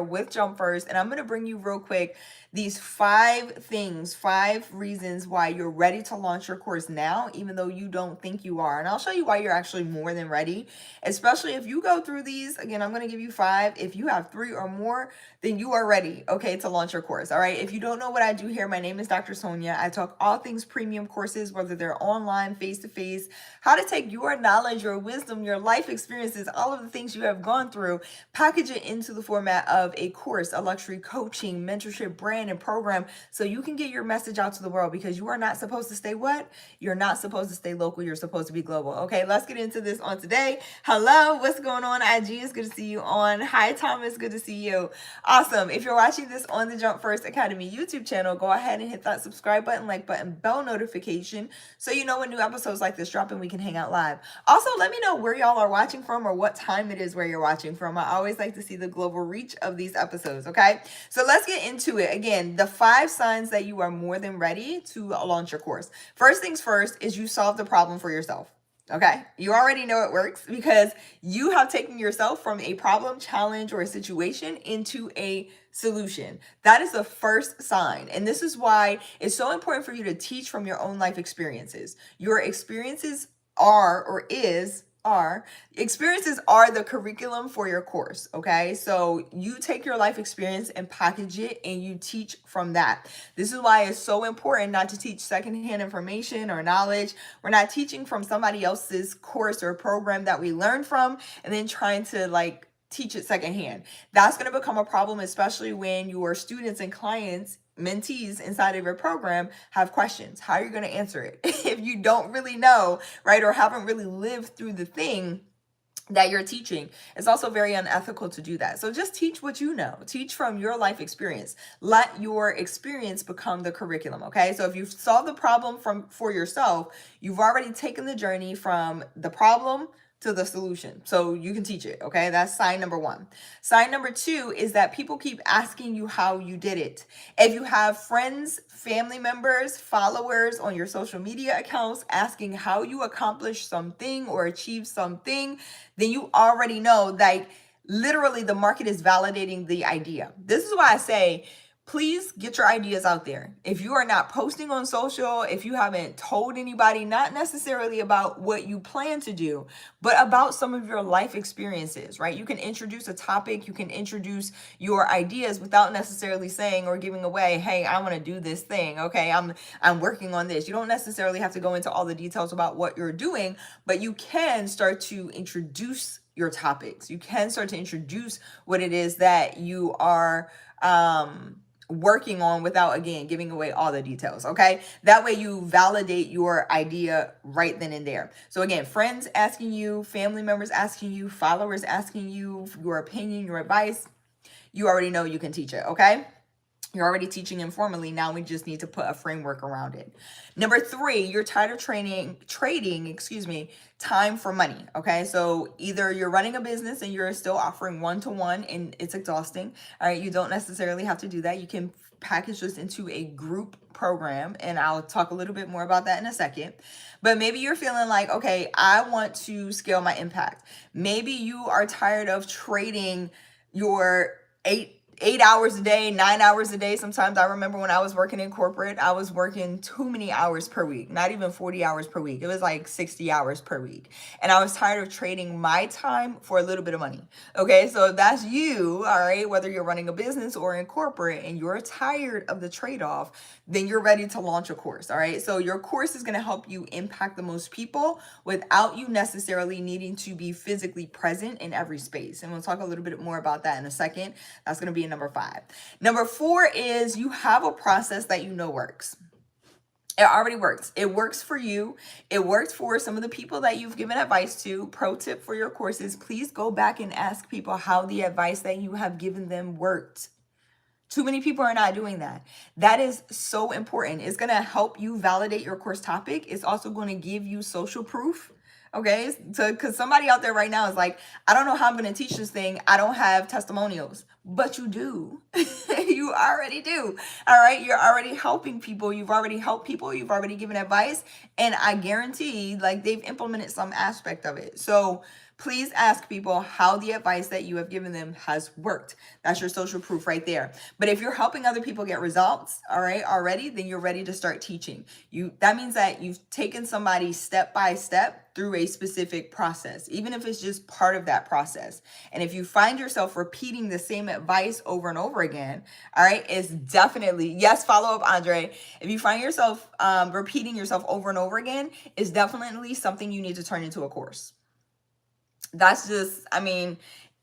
with Jump First, and I'm going to bring you real quick these 5 reasons why you're ready to launch your course now, even though you don't think you are. And I'll show you why you're actually more than ready, especially if you go through these. Again, I'm going to give you 5. If you have 3 or more, then you are ready, okay, to launch your course. All right. If you don't know what I do here, my name is Dr. Sonia. I talk all things premium courses, whether they're online, face to face, how to take your knowledge, your wisdom, your life experiences, all of the things you have gone through, package it into the format of a course, a luxury coaching, mentorship, brand, and program so you can get your message out to the world, because you are not supposed to stay what? You're not supposed to stay local. You're supposed to be global. Okay, let's get into this on today. Hello, what's going on? IG, it's good to see you on. Hi, Thomas, good to see you. Awesome. If you're watching this on the Jump First Academy YouTube channel, go ahead and hit that subscribe button, like button, bell notification so you know when new episodes like this drop and we can hang out live. Also, let me know where y'all are watching from or what time it is where you're watching from. I always like to see the global reach of these episodes, okay? So let's get into it. Again, the 5 signs that you are more than ready to launch your course. First things first is you solve the problem for yourself. Okay, you already know it works because you have taken yourself from a problem, challenge, or a situation into a solution. That is the first sign. And this is why it's so important for you to teach from your own life experiences. Your experiences experiences are the curriculum for your course. Okay, so you take your life experience and package it and you teach from that. This is why it's so important not to teach secondhand information or knowledge. We're not teaching from somebody else's course or program that we learned from and then trying to teach it secondhand. That's going to become a problem, especially when your students and clients, mentees inside of your program have questions. How are you going to answer it if you don't really know, right? Or haven't really lived through the thing that you're teaching. It's also very unethical to do that. So just teach what you know. Teach from your life experience. Let your experience become the curriculum, okay? So if you've solved the problem for yourself, you've already taken the journey from the problem to the solution. So you can teach it, okay? That's sign number 1. Sign number 2 is that people keep asking you how you did it. If you have friends, family members, followers on your social media accounts asking how you accomplished something or achieved something, then you already know that literally the market is validating the idea. This is why I say, please get your ideas out there. If you are not posting on social, if you haven't told anybody, not necessarily about what you plan to do, but about some of your life experiences, right? You can introduce a topic, you can introduce your ideas without necessarily saying or giving away, hey, I want to do this thing. Okay, I'm working on this. You don't necessarily have to go into all the details about what you're doing, but you can start to introduce your topics. You can start to introduce what it is that you are working on without, again, giving away all the details. Okay, that way you validate your idea right then and there. So again, friends asking you, family members asking you, followers asking you your opinion, your advice, you already know you can teach it. Okay, you're already teaching informally. Now we just need to put a framework around it. Number 3, you're tired of trading time for money. Okay, so either you're running a business and you're still offering one-to-one and it's exhausting. All right, you don't necessarily have to do that. You can package this into a group program, and I'll talk a little bit more about that in a second. But maybe you're feeling like, okay, I want to scale my impact. Maybe you are tired of trading your 8 hours a day, 9 hours a day. Sometimes I remember when I was working in corporate, I was working too many hours per week, not even 40 hours per week. It was like 60 hours per week. And I was tired of trading my time for a little bit of money. Okay, so if that's you, all right, whether you're running a business or in corporate and you're tired of the trade-off, then you're ready to launch a course. All right, so your course is going to help you impact the most people without you necessarily needing to be physically present in every space. And we'll talk a little bit more about that in a second. That's going to be number 5. Number 4 is you have a process that you know works. It already works. It works for you. It works for some of the people that you've given advice to. Pro tip for your courses, please go back and ask people how the advice that you have given them worked. Too many people are not doing that. That is so important. It's going to help you validate your course topic. It's also going to give you social proof. Okay, so because somebody out there right now is like, I don't know how I'm going to teach this thing. I don't have testimonials, but you do. You already do. All right, you're already helping people. You've already helped people. You've already given advice, and I guarantee, like, they've implemented some aspect of it. So Please ask people how the advice that you have given them has worked. That's your social proof right there. But if you're helping other people get results, all right, already, then you're ready to start teaching. That means that you've taken somebody step by step through a specific process, even if it's just part of that process. And if you find yourself repeating the same advice over and over again, all right, it's definitely, yes, follow up, Andre. If you find yourself repeating yourself over and over again, it's definitely something you need to turn into a course. That's just, I mean,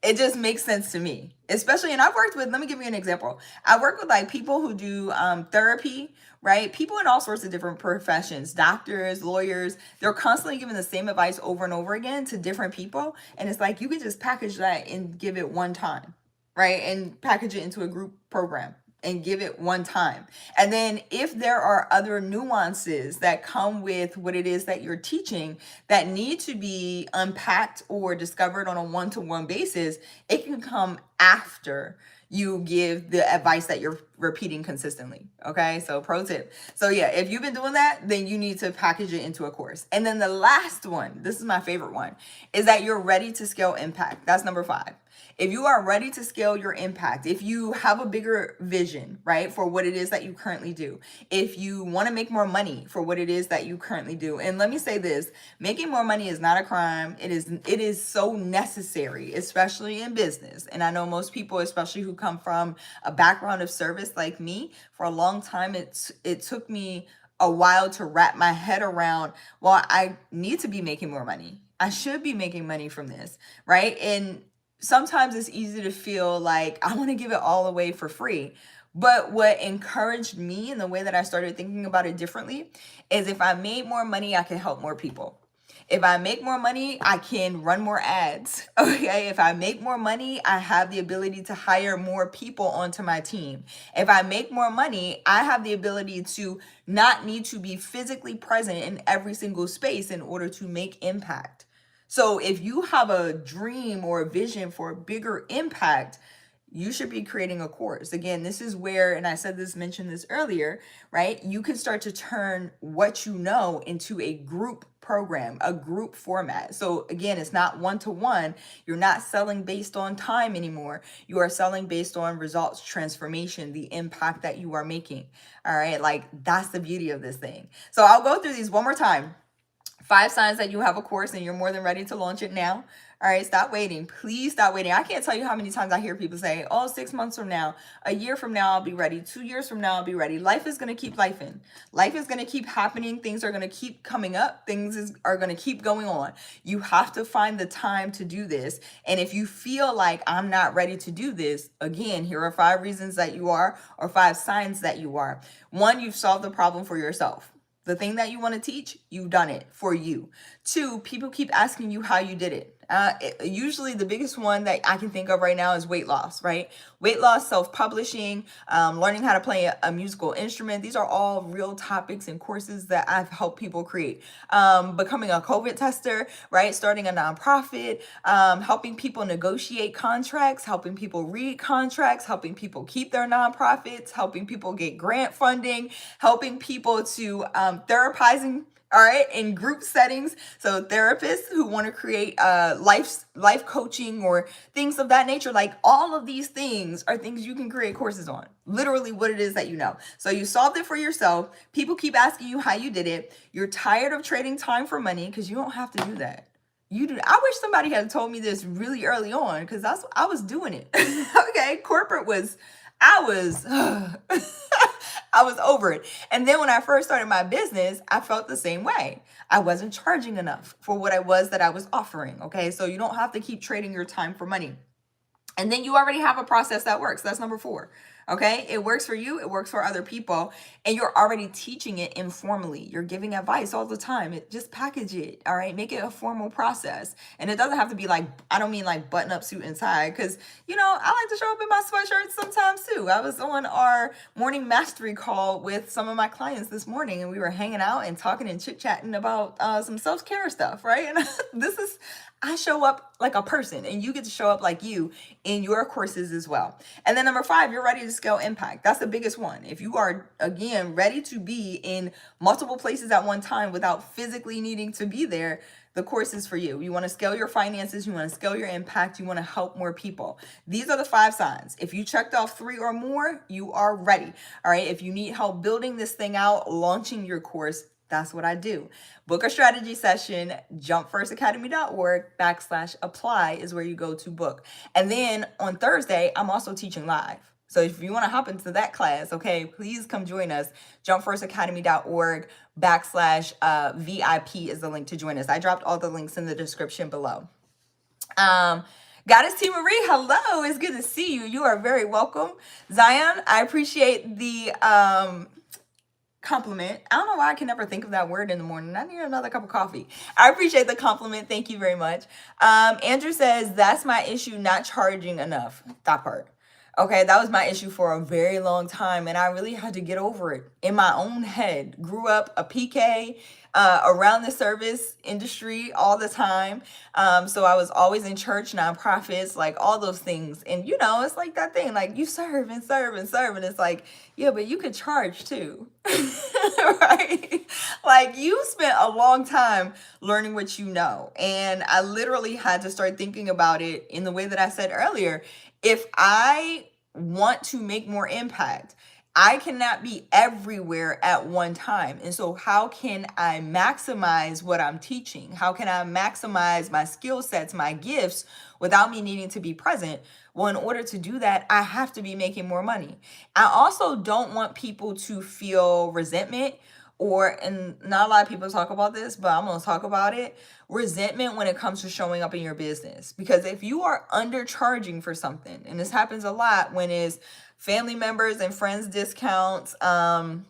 it just makes sense to me. Especially, and I've worked with, let me give you an example. I work with like people who do therapy, right? People in all sorts of different professions, doctors, lawyers, they're constantly giving the same advice over and over again to different people. And it's like, you can just package that and give it one time, right? And package it into a group program and give it one time. And then if there are other nuances that come with what it is that you're teaching that need to be unpacked or discovered on a one-to-one basis, it can come after you give the advice that you're repeating consistently. Okay, so pro tip. So yeah, if you've been doing that, then you need to package it into a course. And then the last one, this is my favorite one, is that you're ready to scale impact. That's number 5. If you are ready to scale your impact, if you have a bigger vision, right, for what it is that you currently do, if you want to make more money for what it is that you currently do, and let me say this, making more money is not a crime. It is so necessary, especially in business. And I know most people, especially who come from a background of service like me, for a long time, it took me a while to wrap my head around, well, I need to be making more money. I should be making money from this, right? And sometimes it's easy to feel like I want to give it all away for free. But what encouraged me in the way that I started thinking about it differently is if I made more money, I can help more people. If I make more money, I can run more ads. Okay. If I make more money, I have the ability to hire more people onto my team. If I make more money, I have the ability to not need to be physically present in every single space in order to make impact. So if you have a dream or a vision for a bigger impact, you should be creating a course. Again, this is where, and I mentioned this earlier, right? You can start to turn what you know into a group program, a group format. So again, it's not one-to-one. You're not selling based on time anymore. You are selling based on results, transformation, the impact that you are making. All right. Like that's the beauty of this thing. So I'll go through these one more time. 5 signs that you have a course and you're more than ready to launch it now. All right, stop waiting. Please stop waiting. I can't tell you how many times I hear people say, oh, 6 months from now, a year from now, I'll be ready. 2 years from now, I'll be ready. Life is going to keep lifing. Life is going to keep happening. Things are going to keep coming up. Things are going to keep going on. You have to find the time to do this. And if you feel like I'm not ready to do this, again, here are 5 reasons that you are, or 5 signs that you are. 1, you've solved the problem for yourself. The thing that you want to teach, you've done it for you. 2, people keep asking you how you did it. Usually the biggest one that I can think of right now is weight loss, right? Weight loss, self-publishing, learning how to play a musical instrument. These are all real topics and courses that I've helped people create. Becoming a COVID tester, right? Starting a nonprofit, helping people negotiate contracts, helping people read contracts, helping people keep their nonprofits, helping people get grant funding, helping people to therapizing, all right, in group settings. So therapists who want to create life coaching or things of that nature, like all of these things are things you can create courses on. Literally what it is that you know. So you solved it for yourself. People keep asking you how you did it. You're tired of trading time for money because you don't have to do that. You do. I wish somebody had told me this really early on because I was doing it. Okay, corporate was, I was I was over it. And then when I first started my business, I felt the same way. I wasn't charging enough for what I was offering. Okay. So you don't have to keep trading your time for money. And then you already have a process that works. That's number 4. Okay. It works for you. It works for other people. And you're already teaching it informally. You're giving advice all the time. Just package it. All right. Make it a formal process. And it doesn't have to be like, I don't mean like button up suit and tie. Cause I like to show up in my sweatshirt sometimes too. I was on our morning mastery call with some of my clients this morning and we were hanging out and talking and chit chatting about some self-care stuff. Right. And I show up like a person and you get to show up like you in your courses as well. And then number 5, you're ready to scale impact. That's the biggest one. If you are, again, ready to be in multiple places at one time without physically needing to be there, the course is for you. You want to scale your finances, you want to scale your impact, you want to help more people. These are the 5 signs. If you checked off 3 or more, you are ready. All right. If you need help building this thing out, launching your course, that's what I do. Book a strategy session, jumpfirstacademy.org/apply is where you go to book. And then on Thursday, I'm also teaching live. So if you want to hop into that class, okay, please come join us. jumpfirstacademy.org/VIP is the link to join us. I dropped all the links in the description below. Goddess T. Marie, hello. It's good to see you. You are very welcome. Zion, I appreciate the compliment. I don't know why I can never think of that word in the morning. I need another cup of coffee. I appreciate the compliment. Thank you very much. Andrew says, that's my issue, not charging enough. That part. Okay, that was my issue for a very long time, and I really had to get over it in my own head. Grew up a PK, around the service industry all the time. So I was always in church, nonprofits, like all those things. And you know, it's like that thing, like you serve and serve and serve. And it's like, yeah, but you could charge too, right? Like you spent a long time learning what you know. And I literally had to start thinking about it in the way that I said earlier. If I want to make more impact, I cannot be everywhere at one time. And so how can I maximize what I'm teaching? How can I maximize my skill sets, my gifts without me needing to be present? Well, in order to do that, I have to be making more money. I also don't want people to feel resentment and not a lot of people talk about this, but I'm going to talk about it. Resentment when it comes to showing up in your business. Because if you are undercharging for something, and this happens a lot when it's family members and friends discounts, when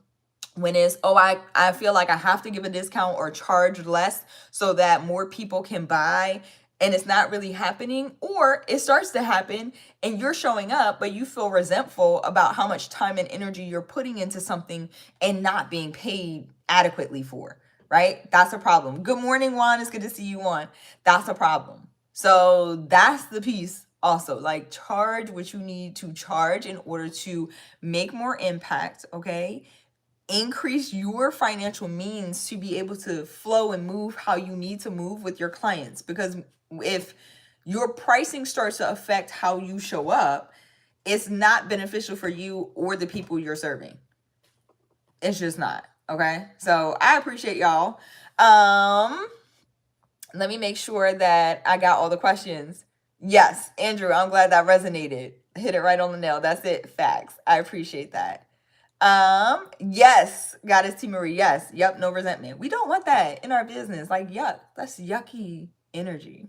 it's, I feel like I have to give a discount or charge less so that more people can buy, and it's not really happening, or it starts to happen and you're showing up, but you feel resentful about how much time and energy you're putting into something and not being paid adequately for, right? That's a problem. Good morning, Juan. It's good to see you, Juan. That's a problem. So that's the piece also, like charge what you need to charge in order to make more impact, okay? Increase your financial means to be able to flow and move how you need to move with your clients. Because if your pricing starts to affect how you show up, it's not beneficial for you or the people you're serving. It's just not. Okay. So I appreciate y'all. Let me make sure that I got all the questions. Yes, Andrew, I'm glad that resonated. Hit it right on the nail. That's it. Facts. I appreciate that. Yes, Goddess T. Marie. Yes. Yep. No resentment. We don't want that in our business. Like, yuck. That's yucky energy.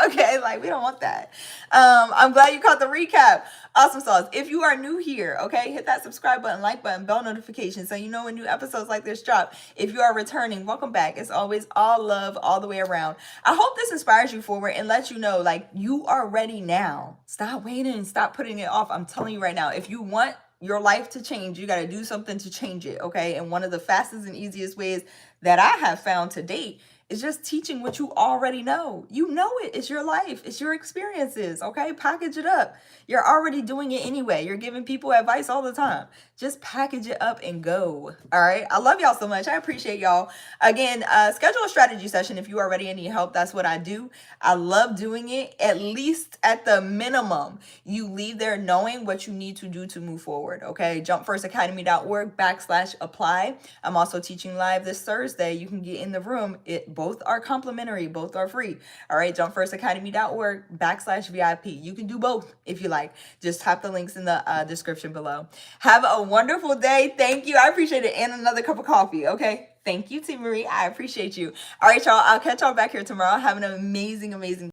Okay, like we don't want that. I'm glad you caught the recap. Awesome sauce. If you are new here, okay, hit that subscribe button, like button, bell notification so you know when new episodes like this drop. If you are returning, welcome back. It's always all love all the way around. I hope this inspires you forward and lets you know, like, you are ready now. Stop waiting. Stop putting it off. I'm telling you right now, if you want your life to change, you got to do something to change it, okay? And one of the fastest and easiest ways that I have found to date is just teaching what you already know. You know it. It's your life. It's your experiences, okay? Package it up. You're already doing it anyway. You're giving people advice all the time. Just package it up and go, all right? I love y'all so much. I appreciate y'all. Again, schedule a strategy session if you are ready and need help. That's what I do. I love doing it. At least at the minimum, you leave there knowing what you need to do to move forward, okay? jumpfirstacademy.org/apply. I'm also teaching live this Thursday. You can get in the room. Both are complimentary. Both are free. All right. jumpfirstacademy.org/VIP. You can do both if you like. Just tap the links in the description below. Have a wonderful day. Thank you. I appreciate it. And another cup of coffee. Okay. Thank you, T. Marie. I appreciate you. All right, y'all. I'll catch y'all back here tomorrow. Have an amazing, amazing